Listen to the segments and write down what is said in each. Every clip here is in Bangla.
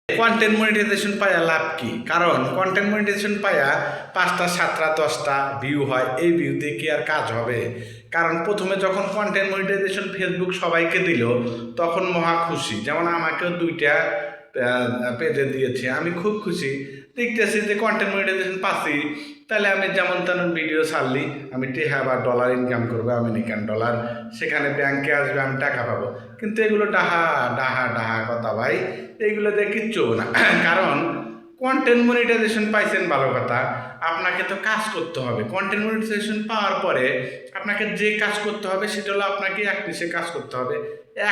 কন্টেন্ট মনিটাইজেশন পায়া লাভ কি? কারণ কন্টেন্ট মনিটাইজেশন পায়া 5টা 7টা 10টা ভিউ হয়, এই ভিউতে কি আর কাজ হবে? কারণ প্রথমে যখন কন্টেন্ট মনিটাইজেশন ফেসবুক সবাইকে দিল তখন মহা খুশি, যেমন আমাকেও 2টা পেজে দিয়েছে, আমি খুব খুশি। দেখতেছি যে কন্টেন্ট মনিটাইজেশন পাচ্ছি, তাহলে আমি যেমন তেমন ভিডিও ছাড়লি আমি টেহা বা ডলার ইনকাম করবো, আমেরিকান ডলার, সেখানে ব্যাংকে আসবে, আমি টাকা পাবো। কিন্তু এগুলো ডাহা ডাহা ডাহা কথা ভাই, এইগুলো দিয়ে কিচ্ছু না। কারণ কন্টেন্ট মনিটাইজেশন পাইছেন ভালো কথা, আপনাকে তো কাজ করতে হবে। কন্টেন্ট মনিটাইজেশন পাওয়ার পরে আপনাকে যে কাজ করতে হবে সেটা হলো আপনাকে এক পিসে কাজ করতে হবে,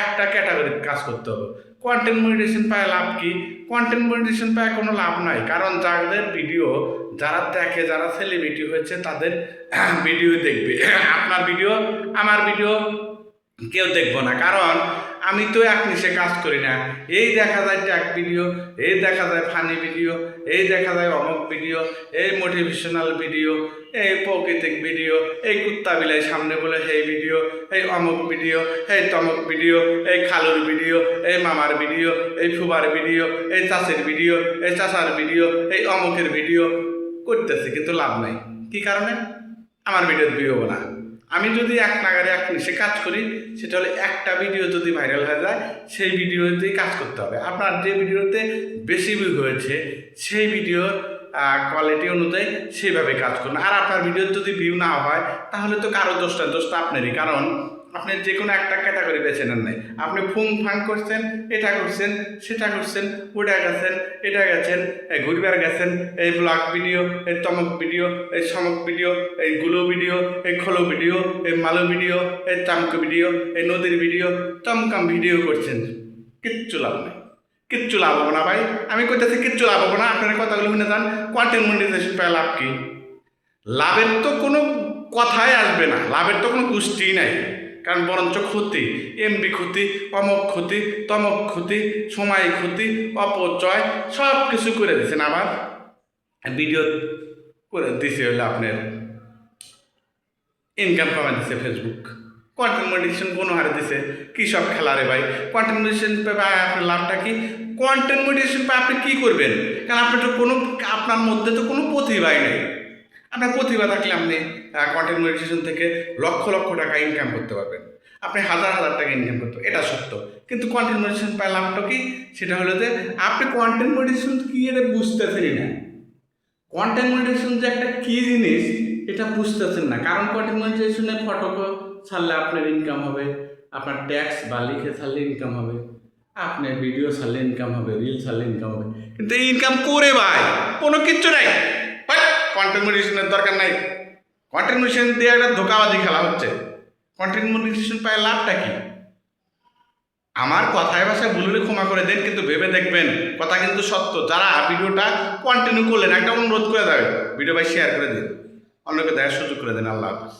একটা ক্যাটাগরির কাজ করতে হবে। কন্টেন্ট মনিটাইজেশন পায় লাভ কি? কন্টেন্ট মনিটাইজেশন পায় কোনো লাভ নাই, কারণ যাদের ভিডিও যারা দেখে, যারা সেলিব্রিটি হয়েছে তাদের ভিডিও দেখবে। আপনার ভিডিও আমার ভিডিও কেউ দেখবো না, কারণ আমি তো এক নিশে কাজ করি না। এই দেখা যায় ট্যাগ ভিডিও, এই দেখা যায় ফানি ভিডিও, এই দেখা যায় অমুক ভিডিও, এই মোটিভেশনাল ভিডিও, এই প্রকৃতিক ভিডিও, এই কুত্তা বিলাই সামনে বলে সেই ভিডিও, এই অমুক ভিডিও, এই তমুক ভিডিও, এই খালুর ভিডিও, এই মামার ভিডিও, এই ফুবার ভিডিও, এই চাষের ভিডিও, এই চাষার ভিডিও, এই অমুকের ভিডিও করতেছে, কিন্তু লাভ নাই। কি কারণে? আমার ভিডিও ভিউ না। আমি যদি এক নাগারে এক নিশে কাজ করি, সেটা হলে একটা ভিডিও যদি ভাইরাল হয়ে যায় সেই ভিডিওতেই কাজ করতে হবে। আপনার যে ভিডিওতে বেশি ভিউ হয়েছে সেই ভিডিওর কোয়ালিটি অনুযায়ী সেইভাবে কাজ করুন। আর আপনার ভিডিওর যদি ভিউ না হয় তাহলে তো কারো দোষটা আপনারই, কারণ আপনি যে কোনো একটা ক্যাটাগরি বেছে নেন নাই। আপনি ফুং ফাং করছেন, এটা করছেন, সেটা করছেন, ওটা গেছেন, এটা গেছেন, এই ঘুরবার গেছেন, এই ব্লগ ভিডিও, এই তমক ভিডিও, এই সমক ভিডিও, এই গুলো ভিডিও, এই খোলো ভিডিও, এই মালো ভিডিও, এই চামক ভিডিও, এই নদীর ভিডিও, চমকাম ভিডিও করছেন, কিচ্ছু লাভ নেই, কিচ্ছু লাভ হবো না ভাই। আমি কইতেছি কিচ্ছু লাভ হবো না। আপনারা কথাগুলো শুনে যান। কন্টেন্ট মনিটাইজেশন পায় লাভ কি? লাভের তো কোনো কথাই আসবে না, লাভের তো কোনো গোষ্ঠীই নাই, কারণ বরঞ্চ ক্ষতি, এমবি ক্ষতি, অমক ক্ষতি, তমক ক্ষতি, সময় ক্ষতি, অপচয়, সব কিছু করে দিচ্ছেন। আবার ভিডিও করে দিছে হলে আপনার ইনকাম কমা দিচ্ছে ফেসবুক। কন্টেন্ট মনিটাইজেশন কোনো হারে দিছে, কী সব খেলা রে ভাই। কন্টেন্ট মনিটাইজেশন পায় আপনার লাভটা কি? কন্টেন্ট মনিটাইজেশন পায় আপনি কী করবেন? কারণ আপনি তো কোনো, আপনার মধ্যে তো কোনো প্রতিভাই নেই। আপনার প্রতিভা থাকলে আপনি কন্টেন্ট মনিটাইজেশন থেকে লক্ষ লক্ষ টাকা ইনকাম করতে পারবেন, আপনি হাজার হাজার টাকা ইনকাম করতে পারবেন, এটা সত্য। কিন্তু কন্টেন্ট মনিটাইজেশন পায় লাভটা কি? সেটা হলো যে আপনি কন্টেন্ট মনিটাইজেশন কি এটা বুঝতেছেনই না। কন্টেন্ট মনিটাইজেশন যে একটা কী জিনিস এটা বুঝতেছেন না, কারণ কন্টেন্ট মনিটাইজেশনে ফটো ছাড়লে আপনার ইনকাম হবে, আপনার ট্যাক্স বা লিখে ছাড়লে ইনকাম হবে, আপনার ভিডিও ছাড়লে ইনকাম হবে, রিল ছাড়লে ইনকাম হবে। কিন্তু এই ইনকাম করে ভাই কোনো কিচ্ছু নাই। কন্টেন্ট মনিটাইজেশনের দরকার নাই। কন্টেন্ট মনিটাইজেশন দিয়ে একটা ধোকাবাজি খেলা হচ্ছে। কন্টেন্ট মনিটাইজেশন পায় লাভটা কি? আমার কথায় ভাষায় ভুল হলে ক্ষমা করে দেন, কিন্তু ভেবে দেখবেন কথা কিন্তু সত্য। যারা ভিডিওটা কন্টিনিউ করলেন, একটা অনুরোধ করে দেবেন, ভিডিও ভাই শেয়ার করে দিন, অন্যকে দেখার সুযোগ করে দেন। আল্লাহ হাফেজ।